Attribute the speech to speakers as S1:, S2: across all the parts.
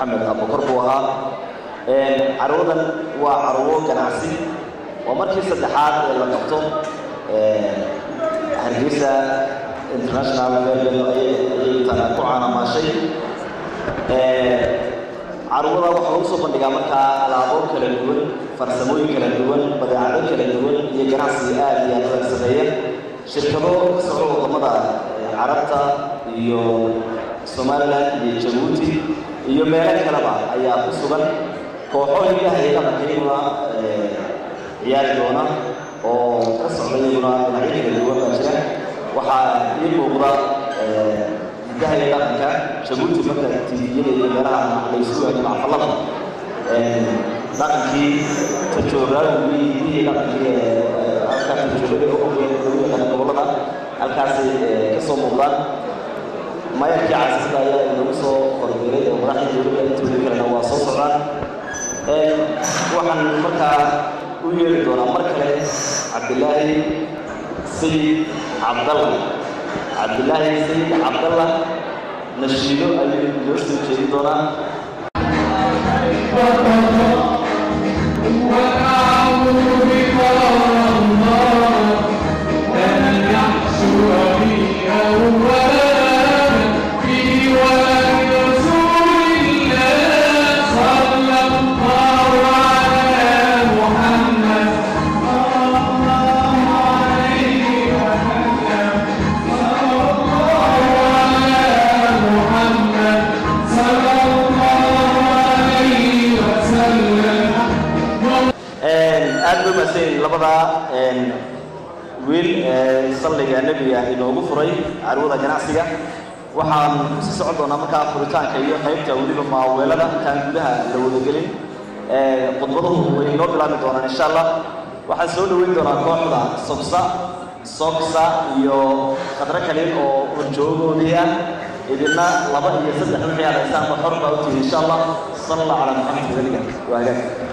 S1: محمد أبو كربوها عروضا وعروض جناسي ومركز الصدحات اللي قبته هرجيسة international تنقعنا ما شيء عروضا وحوصو بندقى مركا العبور كلا دوون فرسموي كلا دوون بدعادو كلا دوون يجناسي آلية فرسمية شركة سعود ضمضة عربتا يو Somaliland iyo Djibouti iyo meelo kale ayaa ku sugan kooxooyinka hay'adaha qiimaha ciyaar doona oo ka socdayna dhinacyada duwan jira waxa ii muuqda hay'adaha Djibouti marka tiiyada iyo meelaha ay suugaan macfalada dhaqankii tajooraadii iyo dhaqankii halkaas tajooraadii gobolada halkaas ka soo muuqdaan ما يحكي عن سيدنا يا نوسو قربيري وراح يجيبوا أنتوا ذكرنا وصوصنا وحن مركا ويل دونا مركا عبد الله سيد عبد الله سيد عبد الله نشيله اللي يوسف جديد دونا ويل صلى النبي إنه غفري عروض جناسية وحن سعودنا مكان فريتان كي قيبته ولي ما ولده كان لها لو دقلين قدوته وينور بلا مدونا إن شاء الله وحن سعود ويندونا كوحدة صوكسا يو قدر كلين أو رجوعه ليها إذنا لبا يسدح الحياة الإنسان بحرقه إن شاء الله صلى الله على محمد ذلك وهكذا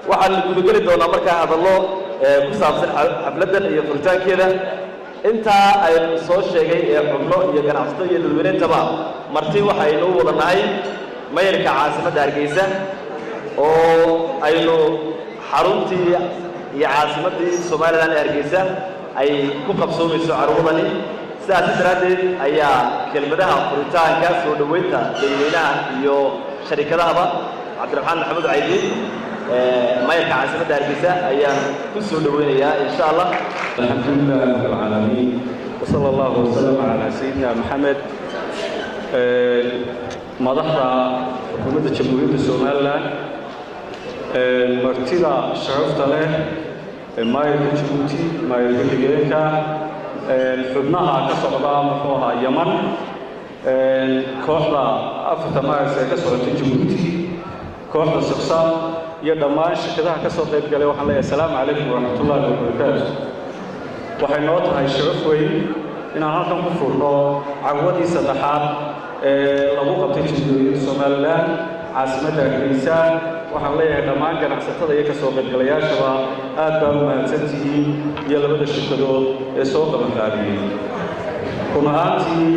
S1: waxaan gudageli doonaa markaa hadallo ku saabsan xafladdan iyo furitaankeeda intaa aynu soo sheegay ee xubno iyo ganacsato iyo dadweyneentaba marti waxaynu wada nahay mayrka caasimadda Hargeysa oo aynu xaruntii iyo caasimaddii Soomaaliland ee Hargeysa ay ku qabsoomayso carwadani sidaas daraadeed ayaa kelmadaha furitaanka soo dhaweynta dadweynaha iyo sharikadahaba Cabdiraxmaan Maxamed Caydiin mayrka caasimadda Hargeysa ayaan ku soo dhaweynayaa insha Allah.
S2: alxamdulillahi rabbil caalamiin wasala allahu wasalama calaa sayidina maxamed. madaxda xukuumadda jamhuuriyadda Somaliland, martida sharafta leh, maayarka Jabuuti, maayarka Ligeenka, xubnaha ka socda muxuu ahaa Yaman, kooxda afarta maaris ee ka socota Jabuuti, kooxda Saqsa iyo dhammaan shirkadaha ka soo qayb galay waxaan leeyahay assalaamu calaykum waraxmatullaahi wabarakaatuh. waxay noo tahay sharaf weyn inaan halkan ku furno carwadii saddexaad ee lagu qabtay jamhuuriyadda Somaliland caasimadda Hargeysa. waxaan leeyahay dhammaan ganacsatada iyo ka soo qaybgalayaashaba aad baa u mahadsantihiin iyo labada shirkadood ee soo qabanqaabiyey. run ahaantii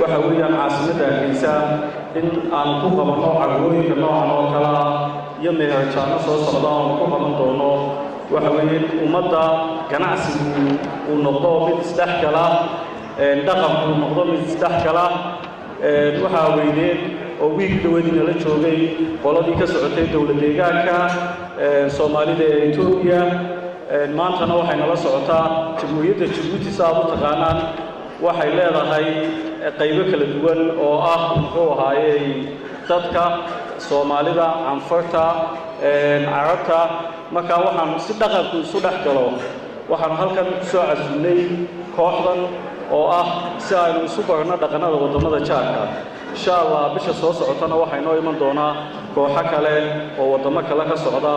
S2: waxa weeyaan caasimadda Hargeysa in aan ku qabanno carwooyinka noocan oo kale ah iyo meherjaano soo socda oo ku qaban doono waxa weeye ummadda ganacsigu uu noqdo mid isdhexgala, dhaqanku noqdo mid isdhexgala. waxaa weyneed oo wiig dhaweedina la joogay qoladii ka socotay dowlad deegaanka Soomaalida ee Itoobiya. maantana waxay nala socotaa jamhuuriyadda Jabuuti saa u taqaanaan waxay leedahay qaybo kala duwan oo ah muxuu ahaayey dadka Soomaalida, Anfarta, Carabta. marka waxaan si dhaqanku isu dhex galo waxaan halkan ku soo casuumnay kooxdan oo ah si aynu isu barno dhaqanada wadamada jaarka. insha Allah bisha soo socotana waxay noo iman doonaa kooxo kale oo wadamo kale ka socda.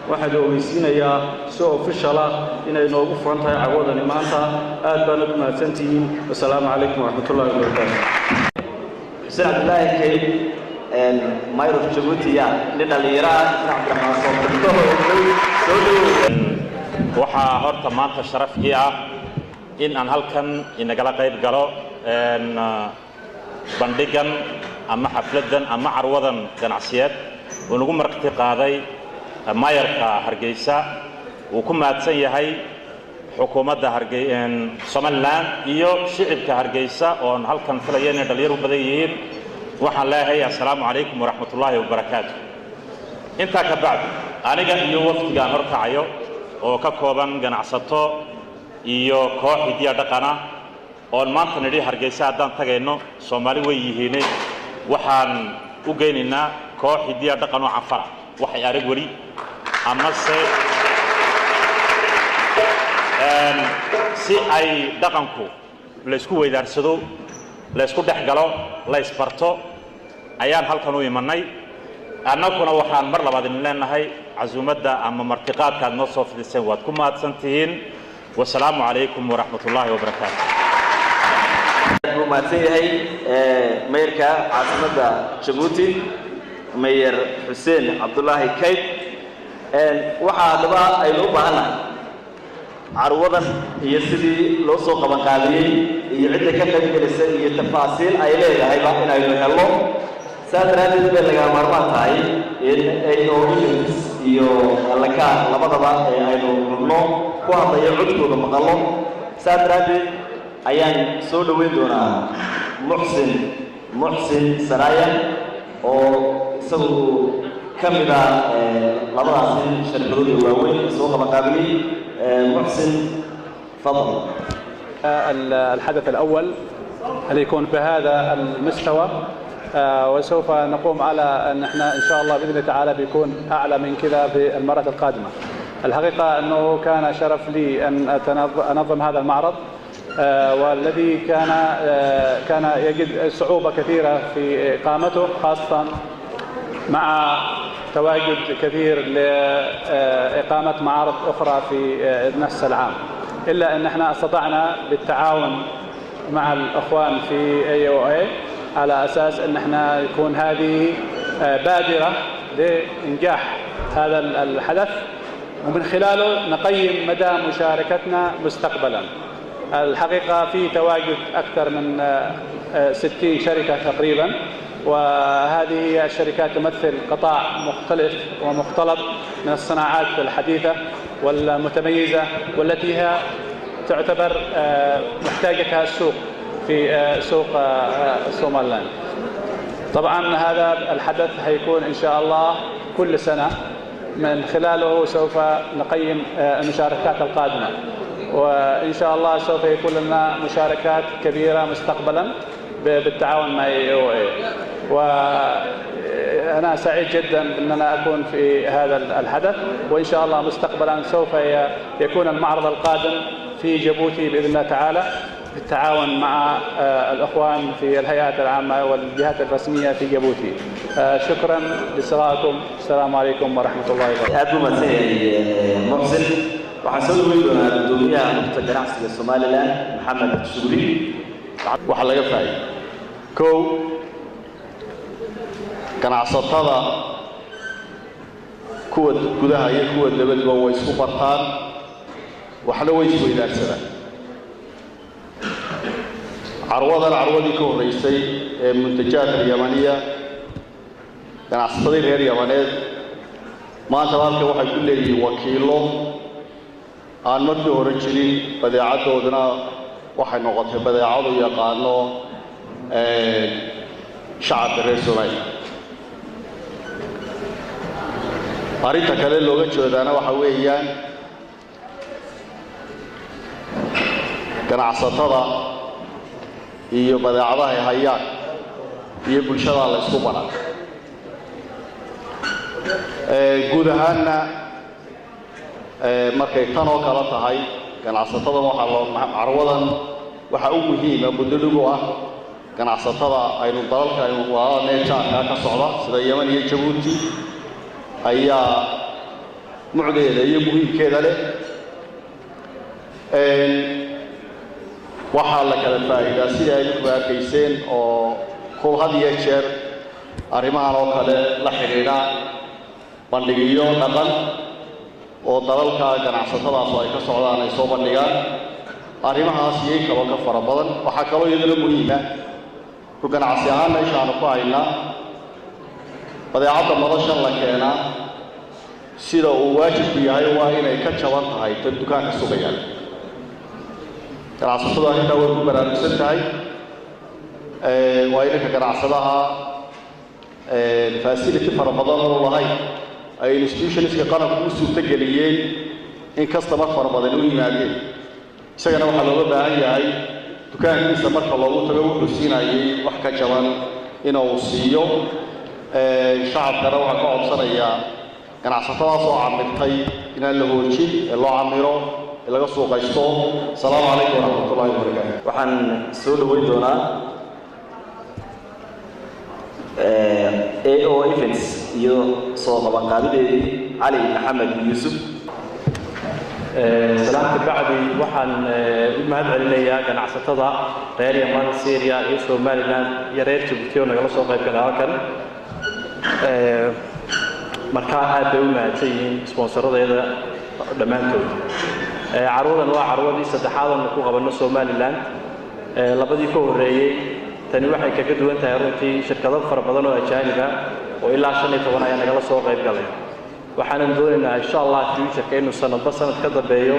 S2: waxaan ogeysiinayaa si official ah inay noogu furan tahay carwadani maanta. aad baan u mahadsantihiin. assalaamu calaykum waraxmatullaahi wabarakaatuh.
S1: xuseen cabdillaahi kayd mayor of Jabuuti ya dhalinyarada Cabdiraxmaan soo dhawow.
S3: waxaa horta maanta sharaf ii ah in aan halkan inagala qayb galo bandhigan ama xafladan ama carwadan ganacsiyeed oo nagu marti qaaday maayarka Hargeysa. uu ku mahadsan yahay xukuumadda Somaliland iyo shicibka Hargeysa oo halkan filayay inay dhalinyaro badan yihiin. waxaan leeyahay assalaamu calaykum waraxmatullaahi wabarakaatuh. intaa ka bacdi aniga iyo wafdigaan horkacayo oo ka kooban ganacsato iyo koox hidiya dhaqana oo maanta nidhi Hargeysa haddaan tagayno Soomaali way yihiin waxaan u geynaynaa koox hidiya dhaqan oo Anfara waxay arag wali ama si ay dhaqanku la isku weydaarsado, la isku dhexgalo, la isbarto ayaan halkan u imanay. annaguna waxaan mar labaad in leenahay casuumadda ama martiqaadka aad noo soo fidiseen waad ku mahadsantihiin. wassalaamu calaykum waraxmatullaahi wabarakaatuh.
S1: wuu mahadsan yahay mayrka caasimadda Jabuuti mayor Xuseen Cabdullaahi Kayd. waxaa haddaba aynu u baahanahay carwadan iyo sidii loo soo qabanqaabiyey iyo cidda ka qayb gelisay iyo tafaasiil ay leedahayba inaynu helno. saas daraadeed bay laga maarmaan tahay in aynu iyo allaka labadaba aynu xubno ku hadlayo codkooda maqallo. saas daraadeed ayaan soo dhaweyn doonaa muxsin Saraya oo isagu ka mid ah labadaas shirkadood waaweyn soo qabanqaabiyey. محسن تفضل.
S4: الحدث الأول اللي يكون بهذا المستوى وسوف نقوم على أن احنا إن شاء الله بإذن الله تعالى بيكون أعلى من كذا في المرات القادمة. الحقيقة أنه كان شرف لي أن أنظم هذا المعرض والذي كان يجد صعوبة كثيرة في إقامته خاصة مع تواجد كثير لإقامة معارض أخرى في نفس العام. إلا أن احنا استطعنا بالتعاون مع الأخوان في AOA على أساس أن احنا يكون هذه بادرة لإنجاح هذا الحدث، ومن خلاله نقيم مدى مشاركتنا مستقبلا. الحقيقة في تواجد أكثر من 60 شركة تقريبا، وهذه الشركات تمثل قطاع مختلف ومختلط من الصناعات الحديثة والمتميزة والتي هي تعتبر محتاجتها السوق في سوق سوماليلاند. طبعا هذا الحدث هيكون إن شاء الله كل سنة، من خلاله سوف نقيم المشاركات القادمة، وإن شاء الله سوف يكون لنا مشاركات كبيرة مستقبلا بالتعاون مع AOA. وأنا سعيد جدا أننا أكون في هذا الحدث، وإن شاء الله مستقبلا سوف يكون المعرض القادم في جيبوتي بإذن الله تعالى بالتعاون مع الأخوان في الهيئات العامة والجهات الرسمية في جيبوتي. شكرا لإصغائكم. السلام عليكم ورحمة الله وبركاته.
S1: aad buu mahadsanyahay Muxsin. waxaan soo dhaweyn doonaa gudoomiyaha Rugta Ganacsiga Somaliland Maxamed Shuuri.
S5: waxa laga faa'iido kow ganacsatada kuwa gudaha iyo kuwa dibadda way isku bartaan, waxna way isweydaarsadaan. carwadii ka horeysay ee muntajaadka Yamaniya, ganacsatada reer Yamaneed maanta halka waxay ku leeyihiin wakiilo aan markii hore jirin. badeecadoodana waxay noqotay badeecado yaqaano shacabka reer Soomaaliya. arrinta kale looga jeedana waxa weeyaan ganacsatada iyo badeecadaha ay hayaan iyo bulshada la isku baraa. guud ahaanna markay tan oo kala tahay ganacsatada carwadan waxa u muhiim ah muddo ah ganacsatada aynu dalalka aynu wada neejaanka ka socda sida Yemen iyo Djibouti ayaa mucdeeda iyo muhiimkeeda leh. waxaa la kala faa'iidaa sida ay ku arkayseen oo koob had iyo jeer arrimahan oo kale la xiriira bandhigyo dhaqan oo dalalka ganacsatadaas ay ka socdaan ay soo bandhigaan. arrimahaas iyo kaloo ka fara badan waxaa kaloo iyadana muhiim ah ku ganacsi ahaan meeshaan ku haynaa badeecada madashan la keenaa sida uu waajibku yahay waa inay ka jaban tahay tan dukaanka sugayaan. ganacsatada inta way ku baraarugsan tahay waa inay ganacsadaha facility fara badan oo lahayn ay institutionska qaranku u suurtageliyeen in customer fara badan u yimaadeen. isagana waxaa looga baahan yahay dukaankiisa marka loogu tago wuxuu siinayay wax ka jaban inuu siiyo. shacabkana waxaa ka codsanayaa ganacsatadaas oo camirtay inaan la hoojin ee loo camiro laga suuqaysto. Assalaamu calaykum waraxmatullaahi wabarakaatuh.
S1: waxaan soo dhaweyn doonaa AO Events iyo soo qabanqaabideedii Cali Maxamed Yuusuf.
S6: salaamta bacdi waxaan u mahadcelinayaa ganacsatada reer Yemen, Syria iyo Somaliland iyo reer Djibouti oo nagala soo qayb galay halkan. marka aad bay u mahadsan yihiin sponsoradeeda dhammaantood. carwadan waa carwadii saddexaad oo ku qabanno Somaliland. labadii ka horeeyay tani waxay kaga duwan tahay runtii shirkado fara badan oo ajaanib ah oo ilaa 15 ayaa nagala soo qayb galay. waxaan doonaynaa insha Allah future inuu sanadba sanad ka dambeeyo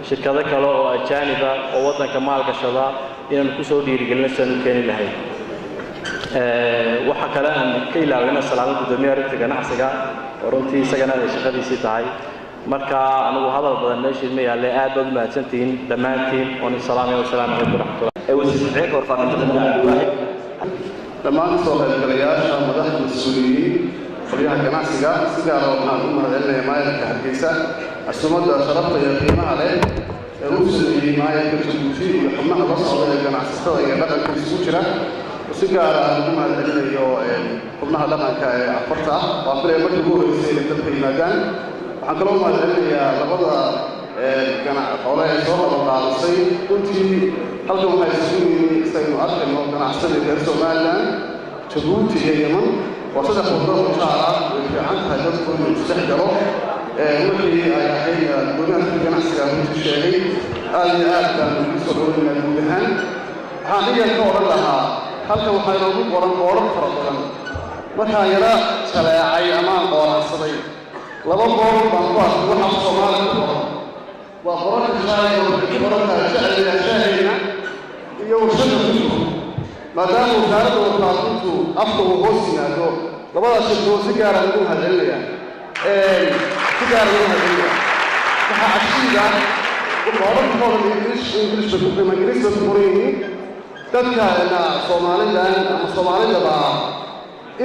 S6: shirkado kale oo ajaanib ah oo wadanka maalgashada inaan ku soo dhiirigelino sanu keeni lahayn. waxa kale aan ka ilaawina salaamada gudoomiyaha Rugta Ganacsiga oo runtii isagana ay shaqadiisii tahay. marka anigu hadal badan meeshii ma yaale aad baad mahadsantihiin dhammaantiin oo salaam iyo salaam alaykum warahmatullahi
S1: wasiirka warfaafinta Abdulwahid.
S5: dhammaan soo qaybgalayaasha madaxda mas'uuliyiin qolyaha ganacsiga si gaar ah waxaan u mahadcelinayaa maayarka Hargeysa casuumadda sharafta iyo qiimaha leh ee uu sameeyay maayarka Djibouti iyo xubnaha la socda ee ganacsatada iyo dhaqanka isugu jira. si gaar ah ugu mahadcelinayo xubnaha dhaqanka ee afarta ah waa filay markii ugu horeysay ee dadka yimaadaan. waxaan kaloo mahadcelinayaa labada qole ee soo qabanqaabisay runtii
S7: halkan waxaa isugu yimi isagnu arkayno ganacsadii reer Somaliland Djibouti iyo Yemen waa saddex waddan oo shaar ah way fiican tahay dadku inuu isdhex galo markii ay ahayd guddiga ganacsiga runtii sheegay aad iyo aad baan ugu soo dhaweynaa guud ahaan waxaan iyaga ka odhan lahaa halkan waxaa inoogu qoran boorar fara badan markaan yara jaleecay amaan qooraansaday laba boor baan ku arkay waxa Soomaali ku qoran waa qorarka shaahay oo qorarka shacbiga shaahayna iyo warshada ku maadaama wasaaradda warfaafintu afka uu hoos yimaado labadaas shirkoo si gaara lagu hadcelinaya waxaa cashiida qorarkooda Ingiriiska ku qiima Ingiriiska ku qoran yihiin dadka Soomaaliland ama Soomaalidaba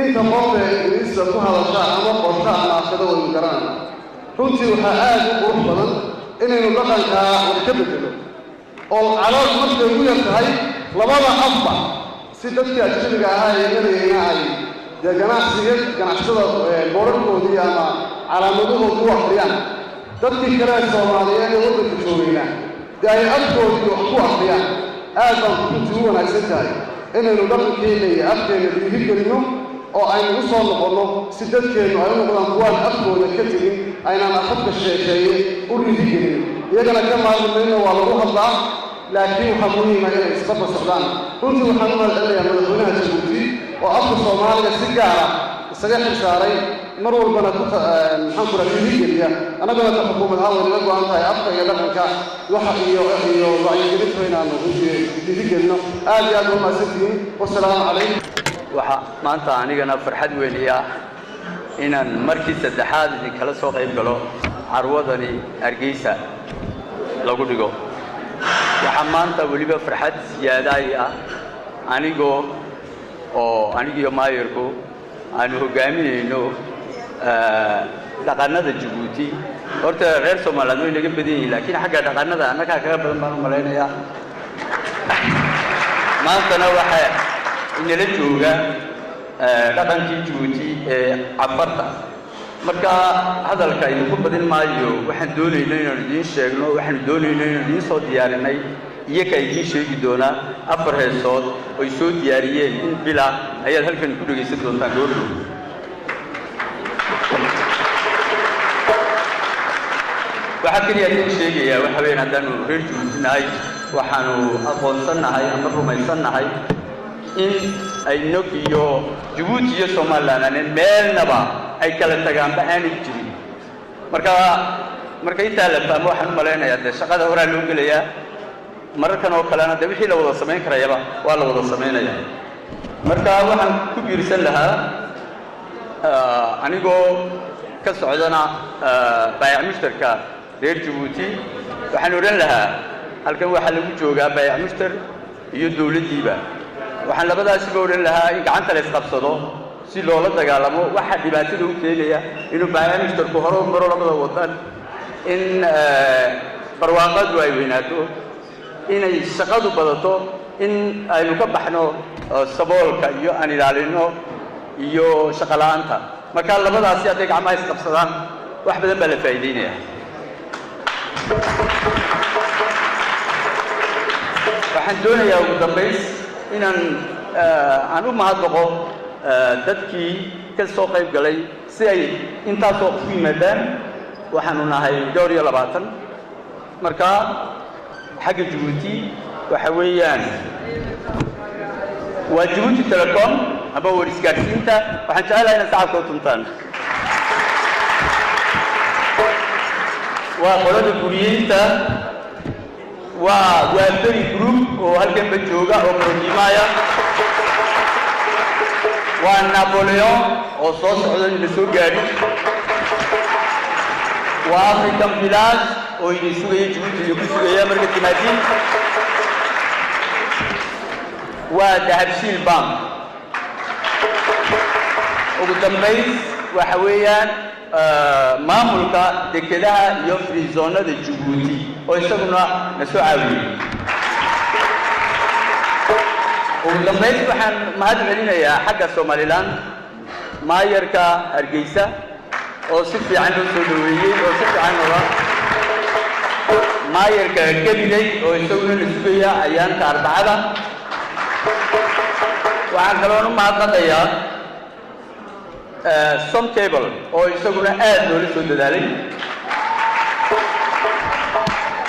S7: inta qofka Ingiriiska ku hadasha ama qorta ama afkada way garaan runtii waxaa aad u qurux badan inaynu dhaqanka wax ka bedelo oo calaad markay ugu yar tahay labada afba si dadka ajnabiga ah ay leeyihiin ay ganacsada boorarkoodii ama calaamadahoodu u akhriyaan dadkii kale Soomaaliyeed ee waddanka joogayna dee ay afkoodii wax ku akhriyaan aad baan runtii u wanaagsan tahay inaynu dhaqankeena iyo afkeena dhiirigelino oo aynu u soo noqonno si dadkeennu ay u noqdaan kuwaan afkooda ka tegin aynaan afafka sheekeeye u dhiirigelin iyagana ka maarmayno waa lagu hadlaa laakiin waxaa muhiima inay isbarbar socdaan runtii waxaan u mahadcelinayaa madaxweynaha Djibouti oo afka Soomaaliga si gaara isaga xilsaaray mar walbana maxaan ku dhiirigeliya annagana ka xukuumad ahaan waynaga go'an tahay afka iyo dhaqanka waxa iyo wacyigelinta inaanu dhiirigelino aad iyo aad u mahadsantihiin wasalaamu calaykum
S8: waxa maanta anigana farxad weyn ah inaan markii saddexaad idinkala soo qayb galo carwadani Hargeysa lagu dhigo waxa maanta waliba farxad siyaadaay ah anigiyo maayirku aanu hogaaminayno dhaqanada Djibouti horta reer Soomaaliland way naga badan yihiin laakiin xagga dhaqanada annaga kaga badan baan u maleynayaa maantana waxa inala jooga dhaqankii Djibouti ee cafarta marka hadalka idinku badin maayo waxaan doonaynaa inaan idiin sheegno waxaan doonaynaa inaan idiin soo diyaarinay iyaga idiin sheegi doonaa 4 heesood oo ay soo diyaariyeen in bila ayaad halkan ku dhageysan doontaan goordo waxa kaliya aan sheegayaa waxa weyn haddaanu reer Djibouti nahay waxaanu aqoonsanahay ama rumaysanahay in ay noqiyo Djibouti iyo Somaliland meelnaba ay kala tagaan baaani jirin marka inta la fahmo waxaan maleynayaa shaqada hore loo gelayaa markan oo kalena wixii la wada sameyn karayaba waa la wada sameeynaya marka waxaan ku biirsan lahaa anigoo ka socdana baayac mushtarka reer Djibouti waxaan oran lahaa halkan waxa lagu joogaa baayac mushtar iyo dawladdiiba waxaan labadaas ba oran lahaa in gacanta la isqabsado si loola dagaalamo waxa dhibaatada u keenaya inuu baayac mushtarku hore u maro labada wadan in barwaaqadu ay weynaato inay shaqadu badato in aynu ka baxno saboolka iyo aan ilaalino iyo shaqo la'aanta marka labadaas ay gacmaha isqabsadaan wax badan baa la faa'iideynaya waxaan doonayaa ugu dambays inaan u mahadnaqo dadkii ka soo qayb galay si ay intaasoo ku yimaadaan waxaanu nahay 22 marka حق جيبوتي وحويان وجيبوتي تيليكوم أبو ورسكارسينتا وحنشالها هنا ساعة كوتنتان وقلنا الكوريينتا ووالتري جروب وهالكم بتشوغا وبروتيمايا ونابليون وصوص عدن لسوغاري وأفريكان فيلاج وينسوغي جيبوتي يكسوغي أمريكا تيماتين ودهبشيل بانك وقدمبيس وحويان maamulka dekedaha iyo free zone-da Djibouti oo isaguna nasoo caawiyay ugu dambeyn waxaan mahad celinayaa xagga Somaliland maayarka Hargeysa oo si fiican loo soo dhaweeyay oo si fiican maayarka gabiley oo isaguna la sugaya ayaanka arbacada waxaan kaloona mahadnaqayaa som cable oo isaguna aad loola soo dadaalay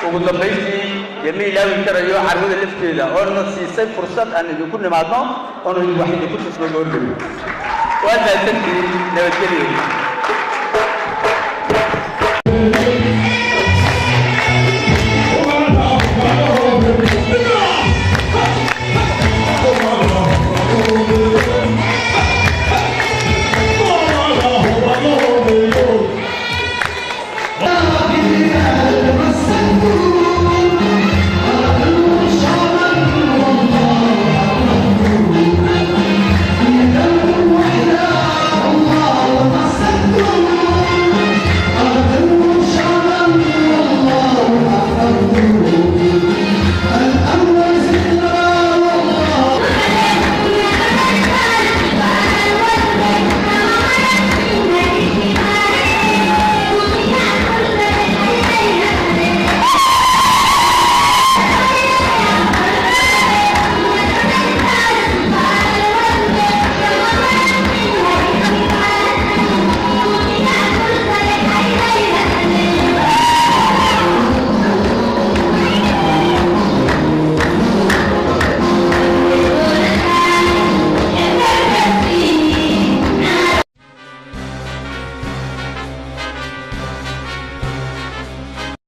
S8: ugu dambaystii yama ilaawi karayo carwada lafteeda oo na siisay fursad aan idinku nimaadno oonu wax idinku tusno goorgeli waa mahadsantihiin nabadgelyo